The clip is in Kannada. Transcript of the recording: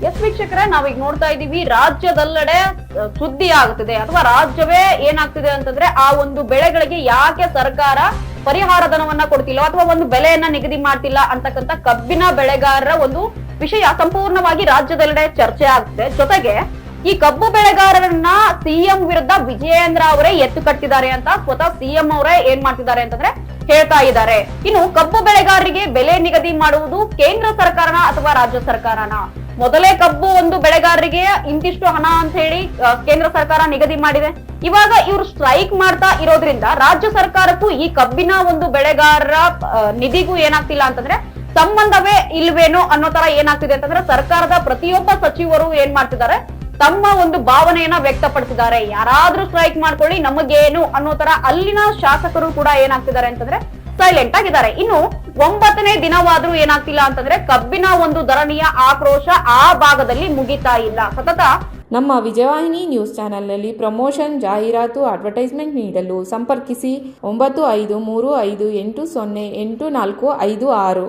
ಎಸ್ ವೀಕ್ಷಕರೇ, ನಾವೀಗ ನೋಡ್ತಾ ಇದೀವಿ ರಾಜ್ಯದೆಲ್ಲೆಡೆ ಸುದ್ದಿ ಆಗುತ್ತಿದೆ ಅಥವಾ ರಾಜ್ಯವೇ ಏನಾಗ್ತಿದೆ ಅಂತಂದ್ರೆ ಆ ಒಂದು ಬೆಳೆಗಳಿಗೆ ಯಾಕೆ ಸರ್ಕಾರ ಪರಿಹಾರ ಧನವನ್ನ ಕೊಡ್ತಿಲ್ಲ ಅಥವಾ ಒಂದು ಬೆಲೆಯನ್ನ ನಿಗದಿ ಮಾಡ್ತಿಲ್ಲ ಅಂತಕ್ಕಂಥ ಕಬ್ಬಿನ ಬೆಳೆಗಾರರ ಒಂದು ವಿಷಯ ಸಂಪೂರ್ಣವಾಗಿ ರಾಜ್ಯದೆಲ್ಲೆಡೆ ಚರ್ಚೆ ಆಗ್ತಿದೆ. ಜೊತೆಗೆ ಈ ಕಬ್ಬು ಬೆಳೆಗಾರರನ್ನ ಸಿಎಂ ವಿರುದ್ಧ ವಿಜಯೇಂದ್ರ ಅವರೇ ಎತ್ತು ಕಟ್ಟಿದ್ದಾರೆ ಅಂತ ಸ್ವತಃ ಸಿಎಂ ಅವರೇ ಏನ್ ಮಾಡ್ತಿದ್ದಾರೆ ಅಂತಂದ್ರೆ ಹೇಳ್ತಾ ಇದ್ದಾರೆ. ಇನ್ನು ಕಬ್ಬು ಬೆಳೆಗಾರರಿಗೆ ಬೆಲೆ ನಿಗದಿ ಮಾಡುವುದು ಕೇಂದ್ರ ಸರ್ಕಾರನ ಅಥವಾ ರಾಜ್ಯ ಸರ್ಕಾರನ? ಮೊದಲೇ ಕಬ್ಬು ಒಂದು ಬೆಳೆಗಾರರಿಗೆ ಇಂತಿಷ್ಟು ಹಣ ಅಂತ ಹೇಳಿ ಕೇಂದ್ರ ಸರ್ಕಾರ ನಿಗದಿ ಮಾಡಿದೆ. ಇವಾಗ ಇವರು ಸ್ಟ್ರೈಕ್ ಮಾಡ್ತಾ ಇರೋದ್ರಿಂದ ರಾಜ್ಯ ಸರ್ಕಾರಕ್ಕೂ ಈ ಕಬ್ಬಿನ ಒಂದು ಬೆಳೆಗಾರರ ನಿಧಿಗೂ ಏನಾಗ್ತಿಲ್ಲ ಅಂತಂದ್ರೆ ಸಂಬಂಧವೇ ಇಲ್ವೇನೋ ಅನ್ನೋ ತರ ಏನಾಗ್ತಿದೆ ಅಂತಂದ್ರೆ ಸರ್ಕಾರದ ಪ್ರತಿಯೊಬ್ಬ ಸಚಿವರು ಏನ್ ಮಾಡ್ತಿದ್ದಾರೆ, ತಮ್ಮ ಒಂದು ಭಾವನೆಯನ್ನ ವ್ಯಕ್ತಪಡಿಸಿದ್ದಾರೆ. ಯಾರಾದ್ರೂ ಸ್ಟ್ರೈಕ್ ಮಾಡ್ಕೊಳ್ಳಿ ನಮಗೇನು ಅನ್ನೋ ತರ ಅಲ್ಲಿನ ಶಾಸಕರು ಕೂಡ ಏನಾಗ್ತಿದ್ದಾರೆ ಅಂತಂದ್ರೆ ಸೈಲೆಂಟ್ ಆಗಿದ್ದಾರೆ. ಇನ್ನು 9ನೇ ದಿನವಾದ್ರೂ ಏನಾಗ್ತಿಲ್ಲ ಅಂತಂದ್ರೆ ಕಬ್ಬಿನ ಒಂದು ಧರಣಿಯ ಆಕ್ರೋಶ ಆ ಭಾಗದಲ್ಲಿ ಮುಗಿತಾ ಇಲ್ಲ. ಸತತ ನಮ್ಮ ವಿಜಯವಾಹಿನಿ ನ್ಯೂಸ್ ಚಾನೆಲ್ನಲ್ಲಿ ಪ್ರಮೋಷನ್, ಜಾಹೀರಾತು, ಅಡ್ವರ್ಟೈಸ್ಮೆಂಟ್ ನೀಡಲು ಸಂಪರ್ಕಿಸಿ 9535808456.